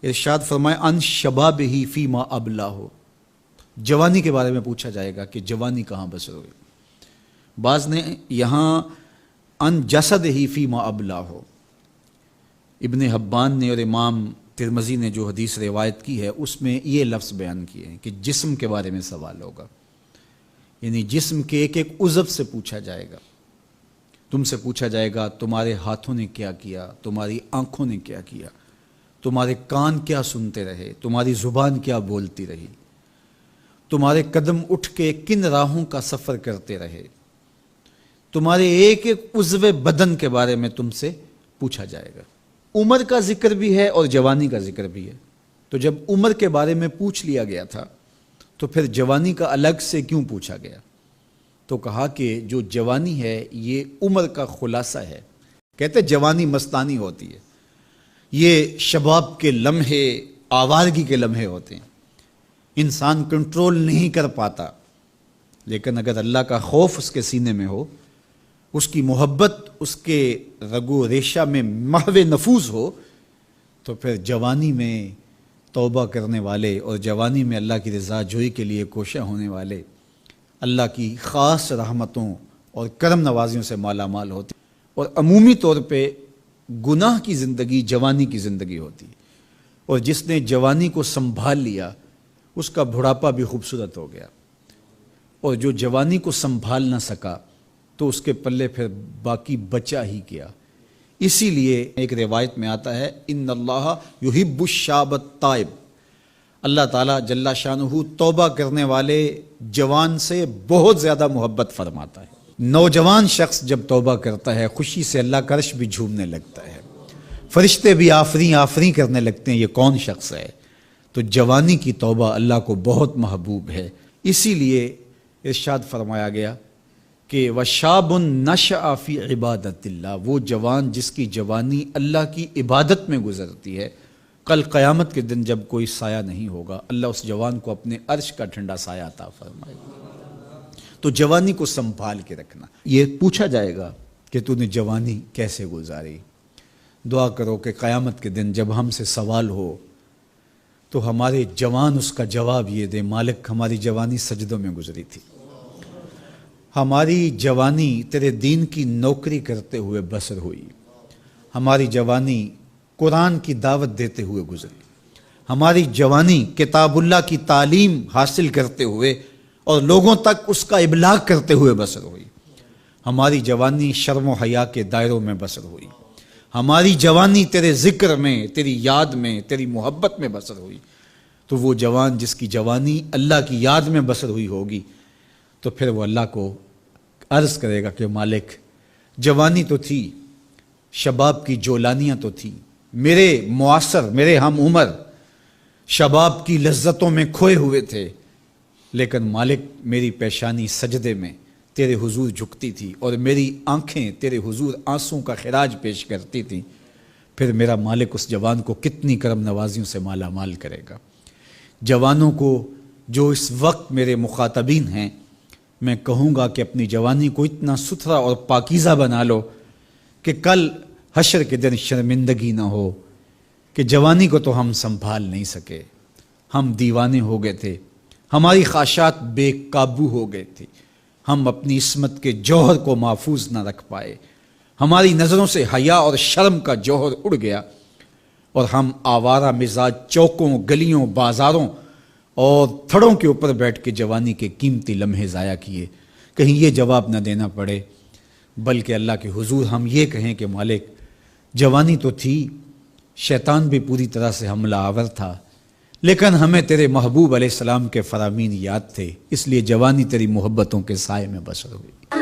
ارشاد فرمائے ان شبابہ فیما ابلاہ، جوانی کے بارے میں پوچھا جائے گا کہ جوانی کہاں بسر ہوئی۔ بعض نے یہاں ان جسدہ فیما ابلاہ، ابن حبان نے اور امام ترمذی نے جو حدیث روایت کی ہے اس میں یہ لفظ بیان کیے ہیں کہ جسم کے بارے میں سوال ہوگا، یعنی جسم کے ایک ایک عضو سے پوچھا جائے گا۔ تم سے پوچھا جائے گا تمہارے ہاتھوں نے کیا کیا، تمہاری آنکھوں نے کیا کیا، تمہارے کان کیا سنتے رہے، تمہاری زبان کیا بولتی رہی، تمہارے قدم اٹھ کے کن راہوں کا سفر کرتے رہے، تمہارے ایک ایک عضو بدن کے بارے میں تم سے پوچھا جائے گا۔ عمر کا ذکر بھی ہے اور جوانی کا ذکر بھی ہے، تو جب عمر کے بارے میں پوچھ لیا گیا تھا تو پھر جوانی کا الگ سے کیوں پوچھا گیا؟ تو کہا کہ جو جوانی ہے یہ عمر کا خلاصہ ہے۔ کہتے جوانی مستانی ہوتی ہے، یہ شباب کے لمحے آوارگی کے لمحے ہوتے ہیں، انسان کنٹرول نہیں کر پاتا، لیکن اگر اللہ کا خوف اس کے سینے میں ہو، اس کی محبت اس کے رگو ریشہ میں محو نفوذ ہو، تو پھر جوانی میں توبہ کرنے والے اور جوانی میں اللہ کی رضا جوئی کے لیے کوشاں ہونے والے اللہ کی خاص رحمتوں اور کرم نوازیوں سے مالا مال ہوتے، اور عمومی طور پہ گناہ کی زندگی جوانی کی زندگی ہوتی، اور جس نے جوانی کو سنبھال لیا اس کا بڑھاپا بھی خوبصورت ہو گیا، اور جو جوانی کو سنبھال نہ سکا تو اس کے پلے پھر باقی بچا ہی کیا۔ اسی لیے ایک روایت میں آتا ہے ان اللہ یحب الشاب التائب، اللہ تعالیٰ جل شانہ توبہ کرنے والے جوان سے بہت زیادہ محبت فرماتا ہے۔ نوجوان شخص جب توبہ کرتا ہے خوشی سے اللہ کا عرش بھی جھومنے لگتا ہے، فرشتے بھی آفریں آفریں کرنے لگتے ہیں یہ کون شخص ہے۔ تو جوانی کی توبہ اللہ کو بہت محبوب ہے، اسی لیے ارشاد فرمایا گیا کہ وَشَابٌ نَشَأَ فِي عِبَادَةِ اللَّهِ، وہ جوان جس کی جوانی اللہ کی عبادت میں گزرتی ہے، کل قیامت کے دن جب کوئی سایہ نہیں ہوگا اللہ اس جوان کو اپنے عرش کا ٹھنڈا سایہ عطا فرمائے گا۔ تو جوانی کو سنبھال کے رکھنا، یہ پوچھا جائے گا کہ تو نے جوانی کیسے گزاری۔ دعا کرو کہ قیامت کے دن جب ہم سے سوال ہو تو ہمارے جوان اس کا جواب یہ دے مالک ہماری جوانی سجدوں میں گزری تھی، ہماری جوانی تیرے دین کی نوکری کرتے ہوئے بسر ہوئی، ہماری جوانی قرآن کی دعوت دیتے ہوئے گزری، ہماری جوانی کتاب اللہ کی تعلیم حاصل کرتے ہوئے اور لوگوں تک اس کا ابلاغ کرتے ہوئے بسر ہوئی، ہماری جوانی شرم و حیا کے دائروں میں بسر ہوئی، ہماری جوانی تیرے ذکر میں تیری یاد میں تیری محبت میں بسر ہوئی۔ تو وہ جوان جس کی جوانی اللہ کی یاد میں بسر ہوئی ہوگی تو پھر وہ اللہ کو عرض کرے گا کہ مالک جوانی تو تھی، شباب کی جولانیاں تو تھیں، میرے معاصر میرے ہم عمر شباب کی لذتوں میں کھوئے ہوئے تھے، لیکن مالک میری پیشانی سجدے میں تیرے حضور جھکتی تھی اور میری آنکھیں تیرے حضور آنسوں کا خراج پیش کرتی تھیں، پھر میرا مالک اس جوان کو کتنی کرم نوازیوں سے مالا مال کرے گا۔ جوانوں کو جو اس وقت میرے مخاطبین ہیں میں کہوں گا کہ اپنی جوانی کو اتنا ستھرا اور پاکیزہ بنا لو کہ کل حشر کے دن شرمندگی نہ ہو کہ جوانی کو تو ہم سنبھال نہیں سکے، ہم دیوانے ہو گئے تھے، ہماری خواہشات بے قابو ہو گئے تھی، ہم اپنی عصمت کے جوہر کو محفوظ نہ رکھ پائے، ہماری نظروں سے حیا اور شرم کا جوہر اڑ گیا اور ہم آوارہ مزاج چوکوں گلیوں بازاروں اور تھڑوں کے اوپر بیٹھ کے جوانی کے قیمتی لمحے ضائع کیے۔ کہیں یہ جواب نہ دینا پڑے بلکہ اللہ کے حضور ہم یہ کہیں کہ مالک جوانی تو تھی، شیطان بھی پوری طرح سے حملہ آور تھا، لیکن ہمیں تیرے محبوب علیہ السلام کے فرامین یاد تھے، اس لیے جوانی تیری محبتوں کے سائے میں بسر ہوئی۔